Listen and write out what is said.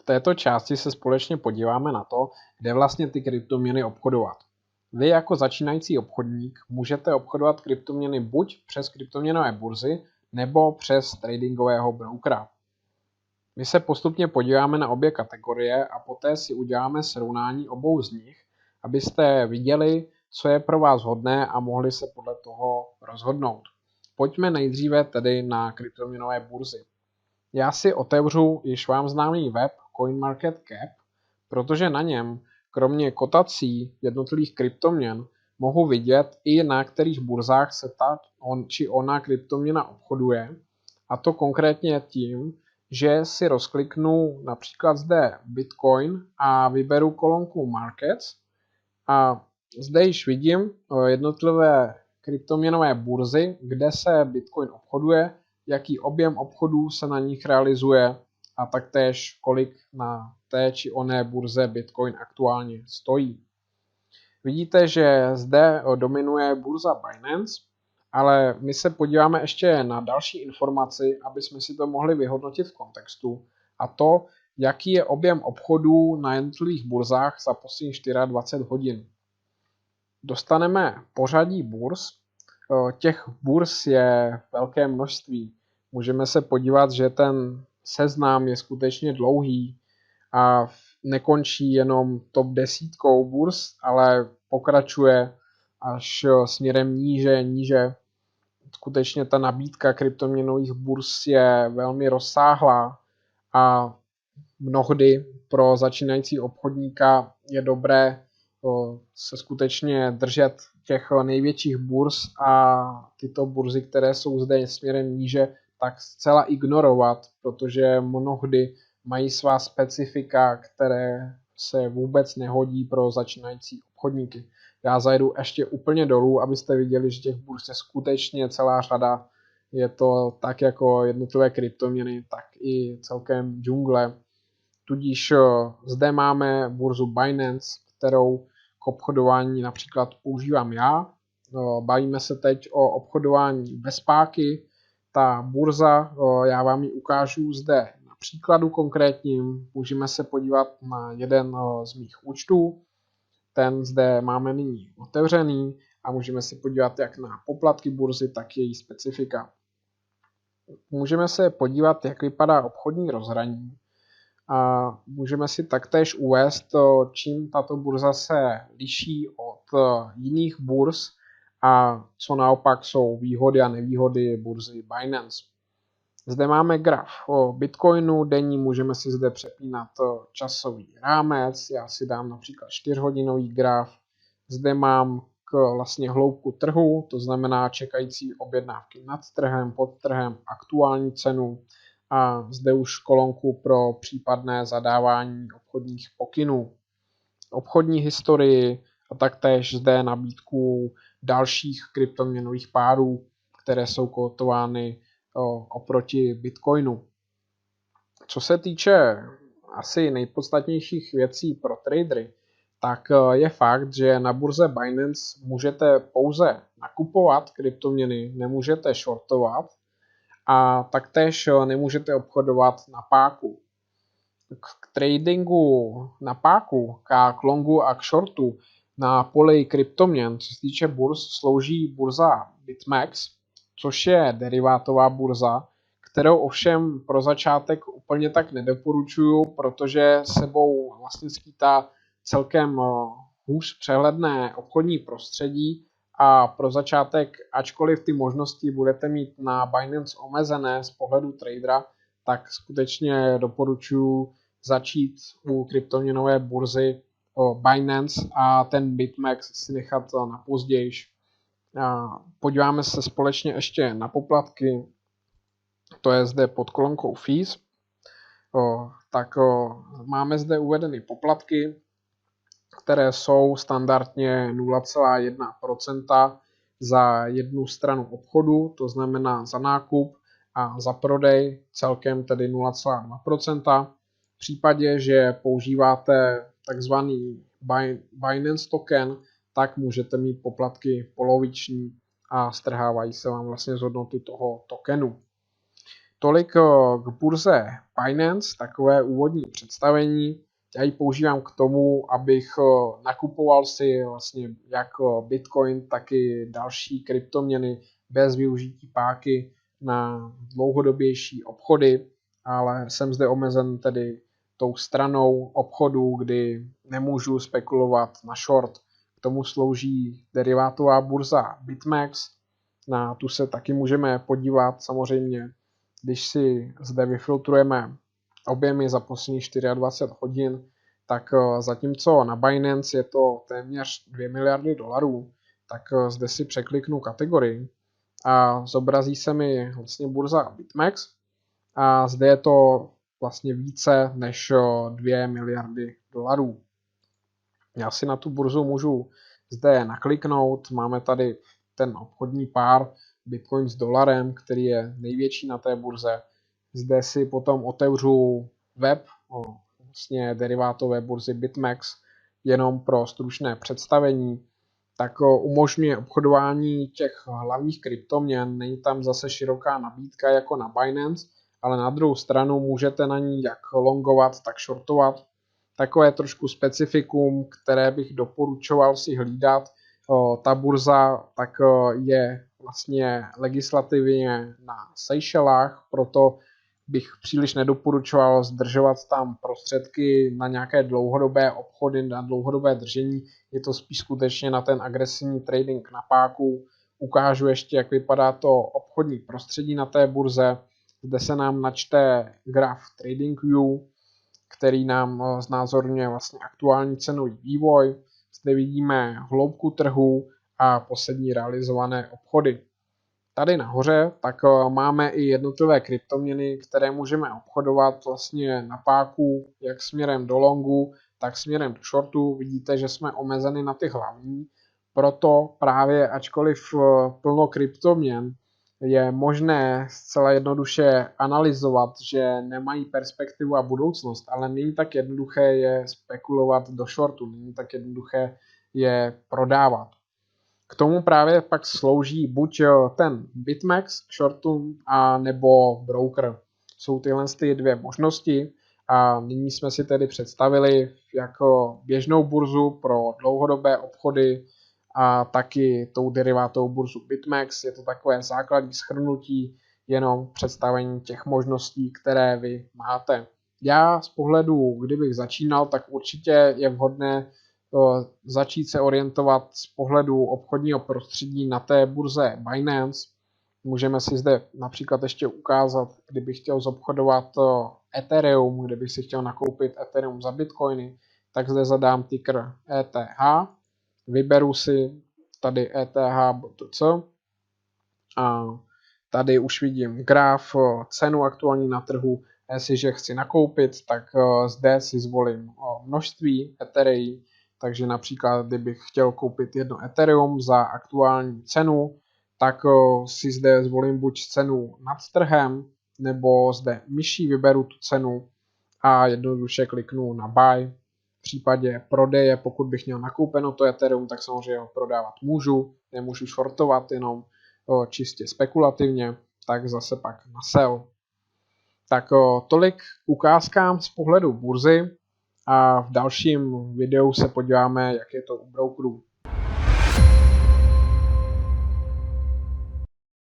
této části se společně podíváme na to, kde vlastně ty kryptoměny obchodovat. Vy jako začínající obchodník můžete obchodovat kryptoměny buď přes kryptoměnové burzy, nebo přes tradingového brokera. My se postupně podíváme na obě kategorie a poté si uděláme srovnání obou z nich, abyste viděli, co je pro vás vhodné a mohli se podle toho rozhodnout. Pojďme nejdříve tedy na kryptoměnové burzy. Já si otevřu již vám známý web CoinMarketCap, protože na něm, kromě kotací jednotlivých kryptoměn, mohu vidět i na kterých burzách se ta či ona kryptoměna obchoduje, a to konkrétně tím, že si rozkliknu například zde Bitcoin a vyberu kolonku Markets a zde již vidím jednotlivé kryptoměnové burzy, kde se Bitcoin obchoduje, jaký objem obchodů se na nich realizuje a taktéž kolik na té či oné burze Bitcoin aktuálně stojí. Vidíte, že zde dominuje burza Binance, ale my se podíváme ještě na další informaci, aby jsme si to mohli vyhodnotit v kontextu, a to, jaký je objem obchodů na jednotlivých burzách za posledních 24 hodin. Dostaneme pořadí burz. Těch burz je velké množství. Můžeme se podívat, že ten seznam je skutečně dlouhý a nekončí jenom top 10 burz, ale pokračuje až směrem níže. Skutečně ta nabídka kryptoměnových burz je velmi rozsáhlá a mnohdy pro začínající obchodníka je dobré se skutečně držet těch největších burz a tyto burzy, které jsou zde směrem níže, tak zcela ignorovat, protože mnohdy mají svá specifika, které se vůbec nehodí pro začínající obchodníky. Já zajdu ještě úplně dolů, abyste viděli, že těch burz je skutečně celá řada. Je to tak jako jednotlivé kryptoměny, tak i celkem džungle. Tudíž zde máme burzu Binance, kterou k obchodování například používám já. Bavíme se teď o obchodování bez páky. Ta burza, já vám ji ukážu zde na příkladu konkrétním. Můžeme se podívat na jeden z mých účtů. Ten zde máme nyní otevřený a můžeme se podívat jak na poplatky burzy, tak její specifika. Můžeme se podívat, jak vypadá obchodní rozhraní. A můžeme si taktéž uvést, čím tato burza se liší od jiných burz a co naopak jsou výhody a nevýhody burzy Binance. Zde máme graf o Bitcoinu denní, můžeme si zde přepínat časový rámec, já si dám například 4hodinový graf. Zde mám vlastně hloubku trhu, to znamená čekající objednávky nad trhem, pod trhem, aktuální cenu. A zde už kolonku pro případné zadávání obchodních pokynů, obchodní historii a taktéž zde nabídku dalších kryptoměnových párů, které jsou kotovány oproti Bitcoinu. Co se týče asi nejpodstatnějších věcí pro tradery, tak je fakt, že na burze Binance můžete pouze nakupovat kryptoměny, nemůžete shortovat, a taktéž nemůžete obchodovat na páku. K tradingu na páku, k longu a k shortu na poli kryptoměn, co se týče burz, slouží burza BitMEX, což je derivátová burza, kterou ovšem pro začátek úplně tak nedoporučuju, protože sebou vlastně skýtá celkem hůř přehledné obchodní prostředí. A pro začátek, ačkoliv ty možnosti budete mít na Binance omezené z pohledu tradera, tak skutečně doporučuji začít u kryptoměnové burzy Binance a ten BitMEX si nechat na později. Podíváme se společně ještě na poplatky, to je zde pod kolonkou Fees. Máme zde uvedeny poplatky, které jsou standardně 0,1% za jednu stranu obchodu, to znamená za nákup, a za prodej celkem tedy 0,2%. V případě, že používáte takzvaný Binance token, tak můžete mít poplatky poloviční a strhávají se vám vlastně z hodnoty toho tokenu. Tolik k burze Binance, takové úvodní představení. Já ji používám k tomu, abych nakupoval si vlastně jak Bitcoin, tak i další kryptoměny bez využití páky na dlouhodobější obchody, ale jsem zde omezen tedy tou stranou obchodu, kdy nemůžu spekulovat na short. K tomu slouží derivátová burza BitMEX, na tu se taky můžeme podívat samozřejmě, když si zde vyfiltrujeme objemy za posledních 24 hodin, tak zatímco na Binance je to téměř 2 miliardy dolarů, tak zde si překliknu kategorii a zobrazí se mi vlastně burza BitMEX a zde je to vlastně více než 2 miliardy dolarů. Já si na tu burzu můžu zde nakliknout, máme tady ten obchodní pár Bitcoin s dolarem, který je největší na té burze. Zde si potom otevřu web vlastně derivátové burzy BitMEX jenom pro stručné představení, tak umožňuje obchodování těch hlavních kryptoměn. Není tam zase široká nabídka jako na Binance, ale na druhou stranu můžete na ní jak longovat, tak shortovat. Takové trošku specifikum, které bych doporučoval si hlídat. Ta burza tak je vlastně legislativně na Seychelách, proto bych příliš nedoporučoval zdržovat tam prostředky na nějaké dlouhodobé obchody, na dlouhodobé držení. Je to spíš skutečně na ten agresivní trading na páku. Ukážu ještě, jak vypadá to obchodní prostředí na té burze. Zde se nám načte graf TradingView, který nám znázorňuje vlastně aktuální cenový vývoj. Zde vidíme hloubku trhu a poslední realizované obchody. Tady nahoře tak máme i jednotlivé kryptoměny, které můžeme obchodovat vlastně na páku, jak směrem do longu, tak směrem do shortu. Vidíte, že jsme omezeni na ty hlavní, proto právě ačkoliv plno kryptoměn je možné zcela jednoduše analyzovat, že nemají perspektivu a budoucnost, ale není tak jednoduché je spekulovat do shortu, není tak jednoduché je prodávat. K tomu právě pak slouží buď ten BitMEX k shortům, a nebo broker. Jsou tyhle ty dvě možnosti a nyní jsme si tedy představili jako běžnou burzu pro dlouhodobé obchody a taky tou derivátovou burzu BitMEX. Je to takové základní shrnutí, jenom představení těch možností, které vy máte. Já z pohledu, kdybych začínal, tak určitě je vhodné začít se orientovat z pohledu obchodního prostředí na té burze Binance. Můžeme si zde například ještě ukázat, kdybych chtěl zobchodovat Ethereum, kdybych si chtěl nakoupit Ethereum za Bitcoiny, tak zde zadám ticker ETH, vyberu si tady ETH.BTC a tady už vidím graf, cenu aktuální na trhu. Jestliže chci nakoupit, tak zde si zvolím množství Ethereum. Takže například, kdybych chtěl koupit jedno Ethereum za aktuální cenu, tak si zde zvolím buď cenu nad trhem, nebo zde myší vyberu tu cenu a jednoduše kliknu na buy. V případě prodeje, pokud bych měl nakoupeno to Ethereum, tak samozřejmě ho prodávat můžu, nemůžu shortovat jenom čistě spekulativně, tak zase pak na sell. Tak tolik ukázkám z pohledu burzy a v dalším videu se podíváme, jak je to u brokerů.